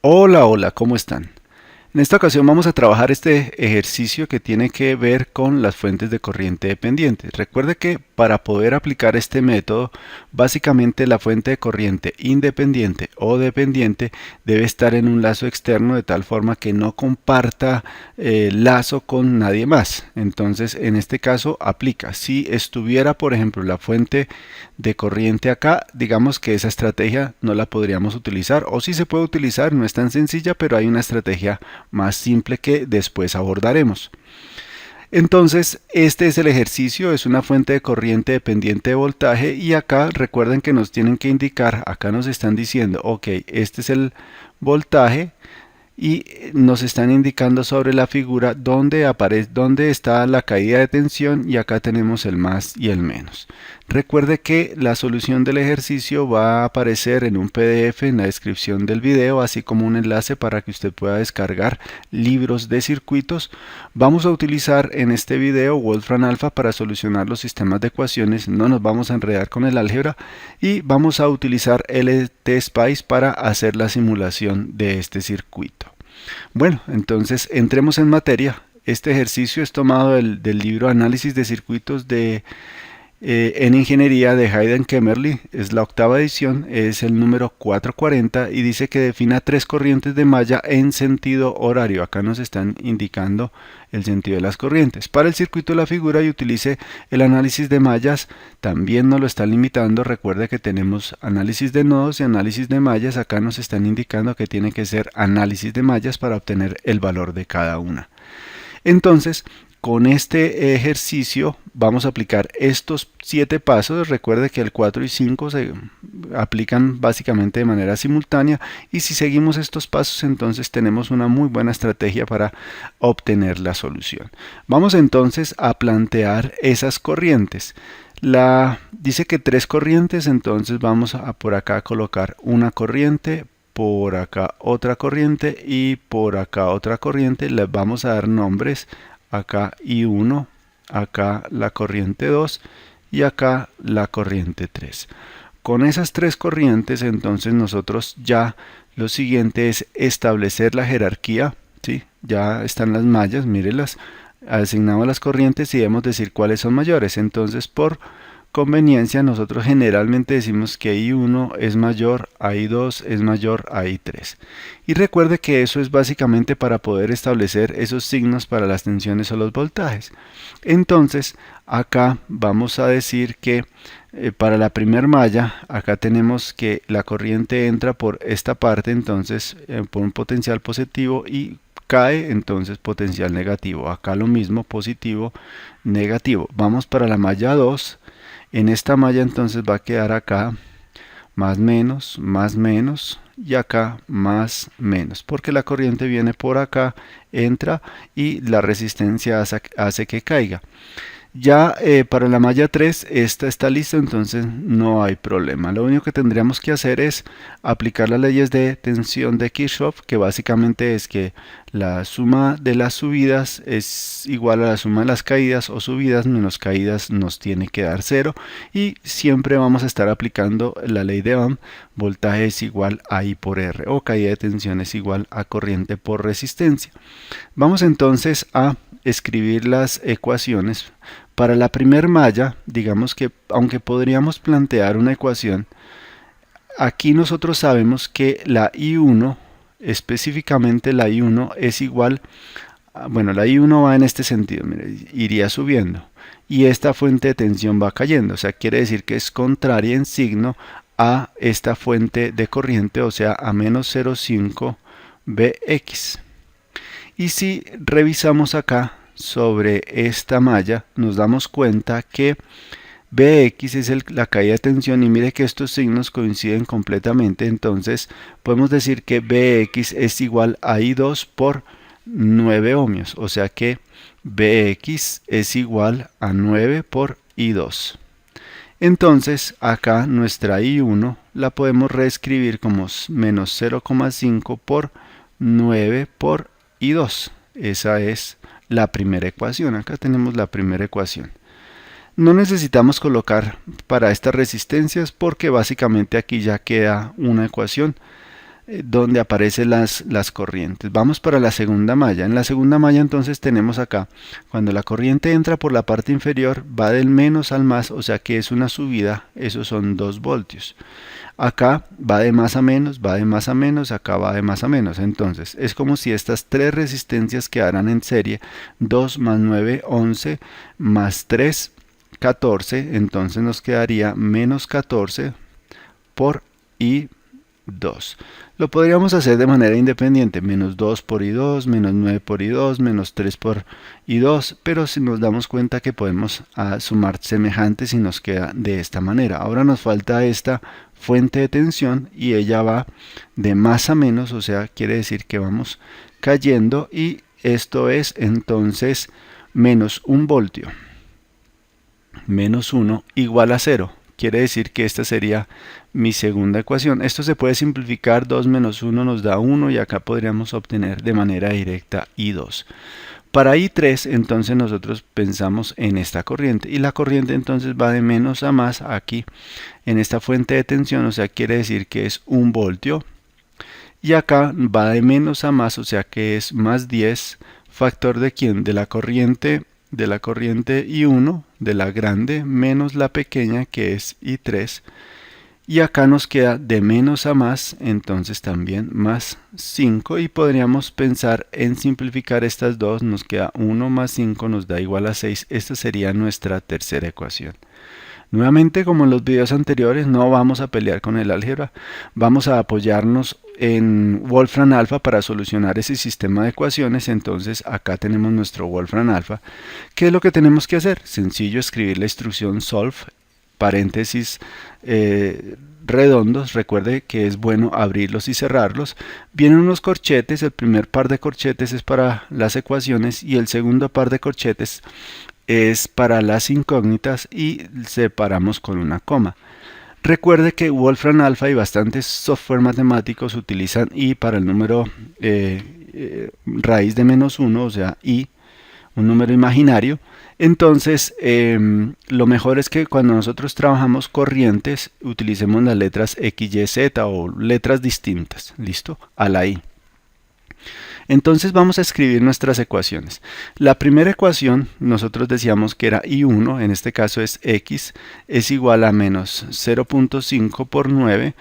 Hola, hola, ¿cómo están? En esta ocasión vamos a trabajar este ejercicio que tiene que ver con las fuentes de corriente dependientes. Recuerde que para poder aplicar este método, básicamente la fuente de corriente independiente o dependiente debe estar en un lazo externo de tal forma que no comparta lazo con nadie más. Entonces, en este caso aplica. Si estuviera, por ejemplo, la fuente de corriente acá, digamos que esa estrategia no la podríamos utilizar, o si se puede utilizar, no es tan sencilla, pero hay una estrategia más simple que después abordaremos. Entonces, este es el ejercicio, es una fuente de corriente dependiente de voltaje y acá recuerden que nos tienen que indicar, acá nos están diciendo, ok, este es el voltaje y nos están indicando sobre la figura dónde aparece, dónde está la caída de tensión y acá tenemos el más y el menos. Recuerde que la solución del ejercicio va a aparecer en un PDF en la descripción del video, así como un enlace para que usted pueda descargar libros de circuitos. Vamos a utilizar en este video Wolfram Alpha para solucionar los sistemas de ecuaciones, no nos vamos a enredar con el álgebra y vamos a utilizar LTSpice para hacer la simulación de este circuito. Bueno, entonces entremos en materia. Este ejercicio es tomado del libro Análisis de Circuitos en Ingeniería de Hayden Kemmerly. Es la octava edición, es el número 440 y dice que defina tres corrientes de malla en sentido horario. Acá nos están indicando el sentido de las corrientes. Para el circuito de la figura y utilice el análisis de mallas, también nos lo están limitando. Recuerde que tenemos análisis de nodos y análisis de mallas. Acá nos están indicando que tiene que ser análisis de mallas para obtener el valor de cada una. Entonces, con este ejercicio vamos a aplicar estos 7 pasos. Recuerde que el 4 y 5 se aplican básicamente de manera simultánea y si seguimos estos pasos entonces tenemos una muy buena estrategia para obtener la solución. Vamos entonces a plantear esas corrientes. Dice que tres corrientes, entonces vamos a por acá colocar una corriente, por acá otra corriente y por acá otra corriente. Les vamos a dar nombres, acá I1, acá la corriente 2 y acá la corriente 3. Con esas tres corrientes entonces nosotros ya lo siguiente es establecer la jerarquía, ¿sí? Ya están las mallas, mírelas, asignamos las corrientes y debemos decir cuáles son mayores. Entonces por conveniencia nosotros generalmente decimos que I1 es mayor a I2 es mayor a I3 y recuerde que eso es básicamente para poder establecer esos signos para las tensiones o los voltajes. Entonces acá vamos a decir que para la primer malla acá tenemos que la corriente entra por esta parte, entonces por un potencial positivo y cae entonces potencial negativo. Acá lo mismo, positivo, negativo. Vamos para la malla 2. En esta malla entonces va a quedar acá más menos y acá más menos porque la corriente viene por acá, entra y la resistencia hace que caiga. Ya para la malla 3 esta está lista, entonces no hay problema. Lo único que tendríamos que hacer es aplicar las leyes de tensión de Kirchhoff, que básicamente es que la suma de las subidas es igual a la suma de las caídas o subidas menos caídas nos tiene que dar cero y siempre vamos a estar aplicando la ley de Ohm, voltaje es igual a I por R o caída de tensión es igual a corriente por resistencia. Vamos entonces a escribir las ecuaciones. Para la primer malla, digamos que aunque podríamos plantear una ecuación, aquí nosotros sabemos que la I1, específicamente la I1 es igual, bueno, la I1 va en este sentido, mire, iría subiendo y esta fuente de tensión va cayendo, o sea, quiere decir que es contraria en signo a esta fuente de corriente, o sea, a menos 0,5 Bx. Y si revisamos acá sobre esta malla, nos damos cuenta que Bx es la caída de tensión y mire que estos signos coinciden completamente. Entonces podemos decir que Bx es igual a I2 por 9 ohmios. O sea que Bx es igual a 9 por I2. Entonces acá nuestra I1 la podemos reescribir como menos 0,5 por 9 por I2. Esa es la primera ecuación. Acá tenemos la primera ecuación. No necesitamos colocar para estas resistencias porque básicamente aquí ya queda una ecuación. donde aparecen las corrientes. Vamos para la segunda malla. En la segunda malla entonces tenemos acá, cuando la corriente entra por la parte inferior, va del menos al más, o sea que es una subida, esos son 2 voltios. Acá va de más a menos, va de más a menos, acá va de más a menos. Entonces es como si estas tres resistencias quedaran en serie, 2 más 9, 11, más 3, 14, entonces nos quedaría menos 14 por I2. Lo podríamos hacer de manera independiente, menos 2 por I2, menos 9 por I2, menos 3 por I2, pero si nos damos cuenta que podemos sumar semejantes y nos queda de esta manera. Ahora nos falta esta fuente de tensión y ella va de más a menos, o sea, quiere decir que vamos cayendo y esto es entonces menos 1 voltio menos 1 igual a 0. Quiere decir que esta sería mi segunda ecuación. Esto se puede simplificar, 2 menos 1 nos da 1 y acá podríamos obtener de manera directa I2. Para I3 entonces nosotros pensamos en esta corriente y la corriente entonces va de menos a más aquí en esta fuente de tensión, o sea quiere decir que es 1 voltio y acá va de menos a más, o sea que es más 10, factor de quién, de la corriente I1, de la grande, menos la pequeña que es I3. Y acá nos queda de menos a más, entonces también más 5. Y podríamos pensar en simplificar estas dos, nos queda 1 más 5 nos da igual a 6. Esta sería nuestra tercera ecuación. Nuevamente, como en los videos anteriores, no vamos a pelear con el álgebra, vamos a apoyarnos en Wolfram Alpha para solucionar ese sistema de ecuaciones. Entonces acá tenemos nuestro Wolfram Alpha. ¿Qué es lo que tenemos que hacer? Sencillo, escribir la instrucción solve, paréntesis redondos, recuerde que es bueno abrirlos y cerrarlos. Vienen unos corchetes, el primer par de corchetes es para las ecuaciones y el segundo par de corchetes es para las incógnitas y separamos con una coma. Recuerde que Wolfram Alpha y bastantes software matemáticos utilizan i para el número raíz de menos 1, o sea i, un número imaginario. Entonces lo mejor es que cuando nosotros trabajamos corrientes utilicemos las letras X, Y, Z o letras distintas, ¿listo? A la i. Entonces vamos a escribir nuestras ecuaciones. La primera ecuación nosotros decíamos que era I1, en este caso es X, es igual a menos 0.5 por 9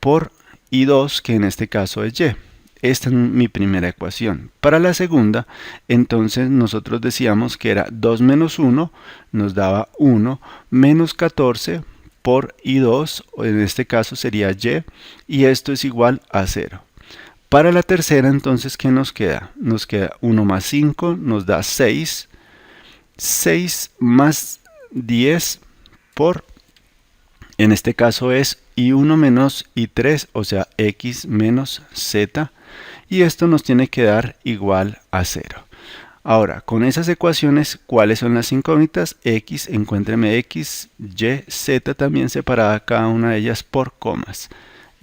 por I2, que en este caso es Y. Esta es mi primera ecuación. Para la segunda, entonces nosotros decíamos que era 2 menos 1, nos daba 1, menos 14 por I2, en este caso sería Y, y esto es igual a 0. Para la tercera, entonces, ¿qué nos queda? Nos queda 1 más 5, nos da 6. 6 más 10 por, en este caso es I1 menos I3, o sea, X menos Z. Y esto nos tiene que dar igual a 0. Ahora, con esas ecuaciones, ¿cuáles son las incógnitas? X, encuéntreme X, Y, Z también separada cada una de ellas por comas.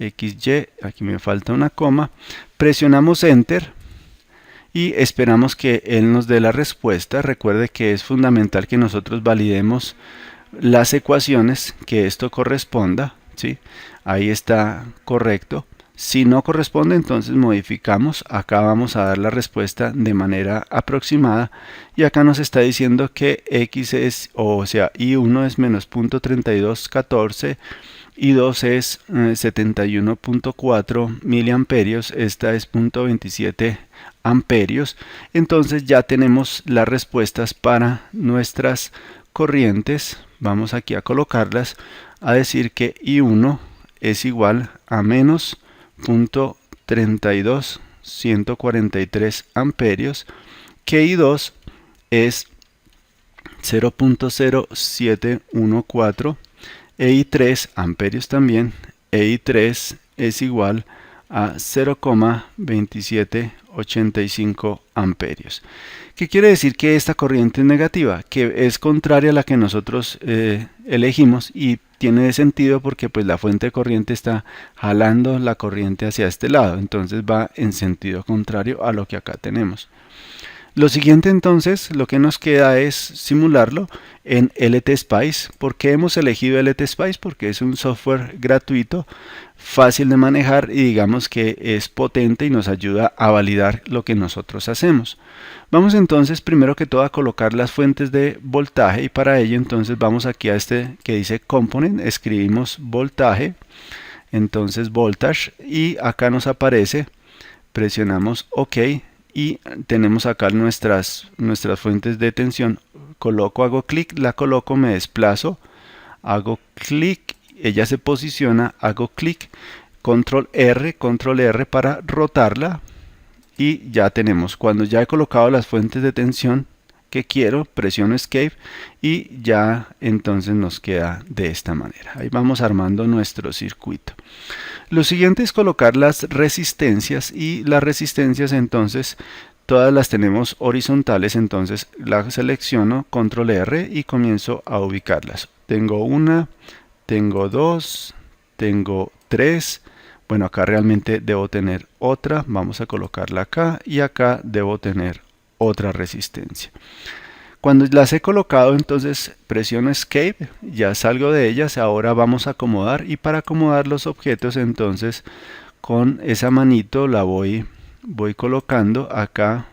XY, aquí me falta una coma, presionamos Enter y esperamos que él nos dé la respuesta. Recuerde que es fundamental que nosotros validemos las ecuaciones, que esto corresponda, ¿sí? Ahí está correcto. Si no corresponde, entonces modificamos. Acá vamos a dar la respuesta de manera aproximada y acá nos está diciendo que X es, o sea, I1 es menos 0.3214, I2 es 71.4 miliamperios, esta es 0.27 amperios. Entonces ya tenemos las respuestas para nuestras corrientes. Vamos aquí a colocarlas, a decir que I1 es igual a menos 0.32143 amperios, que I2 es 0.0714 e I3 amperios también, e I3 es igual a 0,2785 amperios. ¿Qué quiere decir? Que esta corriente es negativa, que es contraria a la que nosotros elegimos, y tiene sentido porque pues la fuente de corriente está jalando la corriente hacia este lado, entonces va en sentido contrario a lo que acá tenemos. Lo siguiente entonces, lo que nos queda es simularlo en LTSpice. ¿Por qué hemos elegido LTSpice? Porque es un software gratuito, fácil de manejar y digamos que es potente y nos ayuda a validar lo que nosotros hacemos. Vamos entonces primero que todo a colocar las fuentes de voltaje y para ello entonces vamos aquí a este que dice Component, escribimos voltaje, entonces Voltage y acá nos aparece, presionamos OK y tenemos acá nuestras fuentes de tensión. Hago clic, la coloco, me desplazo, hago clic, ella se posiciona, hago clic, control R para rotarla y ya tenemos. Cuando ya he colocado las fuentes de tensión que quiero, presiono Escape y ya entonces nos queda de esta manera. Ahí vamos armando nuestro circuito. Lo siguiente es colocar las resistencias y las resistencias entonces todas las tenemos horizontales, entonces las selecciono, control R y comienzo a ubicarlas. Tengo una, tengo dos, tengo tres. Bueno, acá realmente debo tener otra, vamos a colocarla acá y acá debo tener otra resistencia. Cuando las he colocado entonces presiono Escape, ya salgo de ellas, ahora vamos a acomodar y para acomodar los objetos entonces con esa manito la voy colocando acá.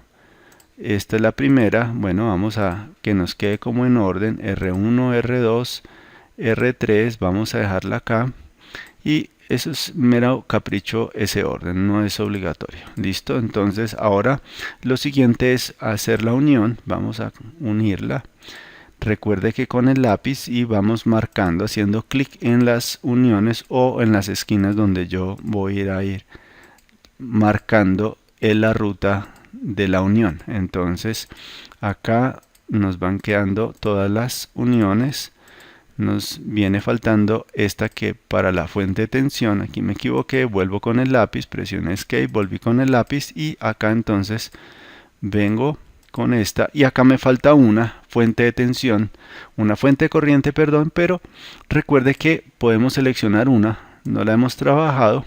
Esta es la primera, bueno vamos a que nos quede como en orden, R1, R2, R3, vamos a dejarla acá y eso es mero capricho ese orden, no es obligatorio. Listo, entonces ahora lo siguiente es hacer la unión, vamos a unirla. Recuerde que con el lápiz y vamos marcando, haciendo clic en las uniones o en las esquinas donde yo voy a ir marcando en la ruta de la unión. Entonces acá nos van quedando todas las uniones. Nos viene faltando esta que para la fuente de tensión, aquí me equivoqué, vuelvo con el lápiz, presioné Escape, volví con el lápiz y acá entonces vengo con esta y acá me falta una fuente de tensión, una fuente de corriente, perdón, pero recuerde que podemos seleccionar una, no la hemos trabajado,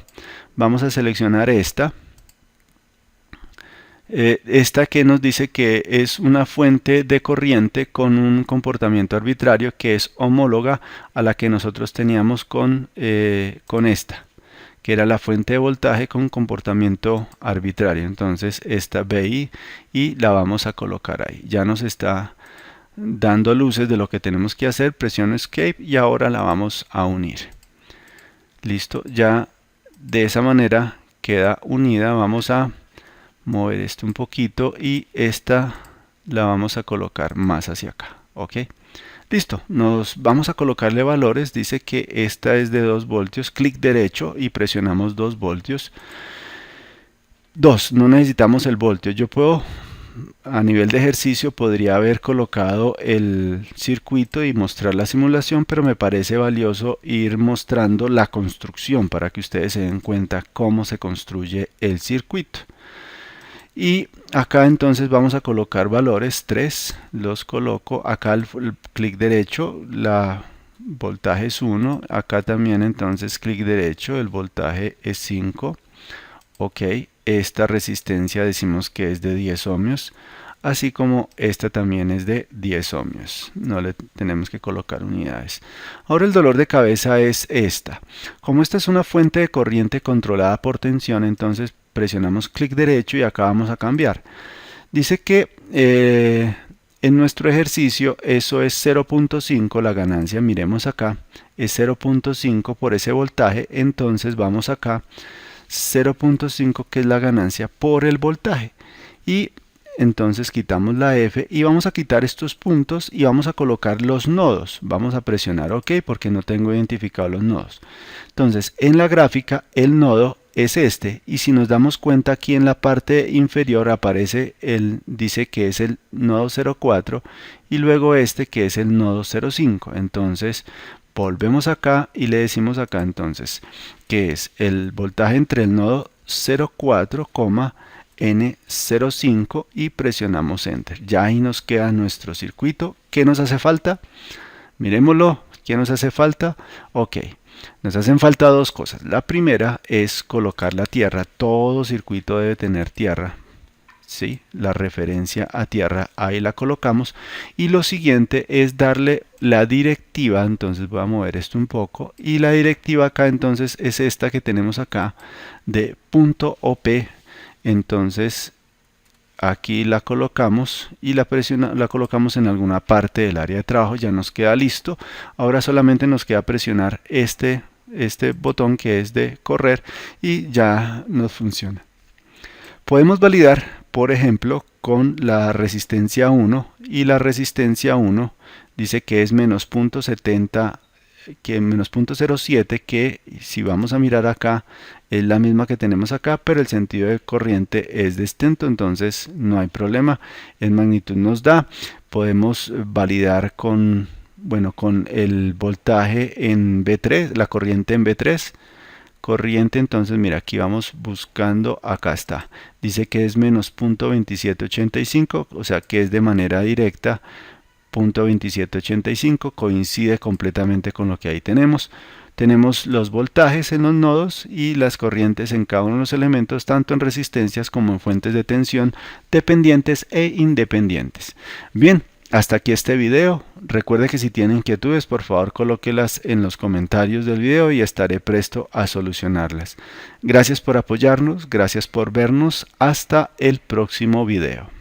vamos a seleccionar esta. Esta que nos dice que es una fuente de corriente con un comportamiento arbitrario que es homóloga a la que nosotros teníamos con esta, que era la fuente de voltaje con comportamiento arbitrario. Entonces esta BI y la vamos a colocar ahí. Ya nos está dando luces de lo que tenemos que hacer. Presiono Escape y ahora la vamos a unir. Listo, ya de esa manera queda unida. Vamos a mover esto un poquito y esta la vamos a colocar más hacia acá. Ok, listo, nos vamos a colocarle valores. Dice que esta es de 2 voltios, clic derecho y presionamos 2 voltios. 2, no necesitamos el voltio. Yo puedo, a nivel de ejercicio, podría haber colocado el circuito y mostrar la simulación, pero me parece valioso ir mostrando la construcción para que ustedes se den cuenta cómo se construye el circuito. Y acá entonces vamos a colocar valores 3, los coloco acá el clic derecho, la voltaje es 1, acá también entonces clic derecho, el voltaje es 5, ok, esta resistencia decimos que es de 10 ohmios, así como esta también es de 10 ohmios, no le tenemos que colocar unidades. Ahora el dolor de cabeza es esta, como esta es una fuente de corriente controlada por tensión, entonces presionamos clic derecho y acá vamos a cambiar. Dice que en nuestro ejercicio eso es 0.5 la ganancia, miremos acá, es 0.5 por ese voltaje, entonces vamos acá, 0.5 que es la ganancia por el voltaje. Y entonces quitamos la F y vamos a quitar estos puntos y vamos a colocar los nodos. Vamos a presionar OK porque no tengo identificados los nodos. Entonces en la gráfica el nodo es este y si nos damos cuenta aquí en la parte inferior aparece dice que es el nodo 04 y luego este que es el nodo 05. Entonces volvemos acá y le decimos acá entonces que es el voltaje entre el nodo 04, N05 y presionamos Enter. Ya ahí nos queda nuestro circuito. ¿Qué nos hace falta? Miremoslo. ¿Qué nos hace falta? Ok. Nos hacen falta dos cosas. La primera es colocar la tierra. Todo circuito debe tener tierra. ¿sí? La referencia a tierra, ahí la colocamos. Y lo siguiente es darle la directiva, entonces voy a mover esto un poco, y la directiva acá entonces es esta que tenemos acá de .op. Entonces aquí la colocamos y la colocamos en alguna parte del área de trabajo, ya nos queda listo. Ahora solamente nos queda presionar este botón que es de correr y ya nos funciona. Podemos validar, por ejemplo, con la resistencia 1, y la resistencia 1 dice que es menos 0.70, que menos 0.07, que si vamos a mirar acá es la misma que tenemos acá, pero el sentido de corriente es distinto, entonces no hay problema. En magnitud nos da. Podemos validar con, bueno, con el voltaje en V3, la corriente en V3. Corriente, entonces mira, aquí vamos buscando, acá está, dice que es menos 0.2785, o sea que es de manera directa 0.2785, coincide completamente con lo que ahí tenemos. Tenemos los voltajes en los nodos y las corrientes en cada uno de los elementos, tanto en resistencias como en fuentes de tensión, dependientes e independientes. Bien, hasta aquí este video. Recuerde que si tiene inquietudes, por favor colóquelas en los comentarios del video y estaré presto a solucionarlas. Gracias por apoyarnos, gracias por vernos. Hasta el próximo video.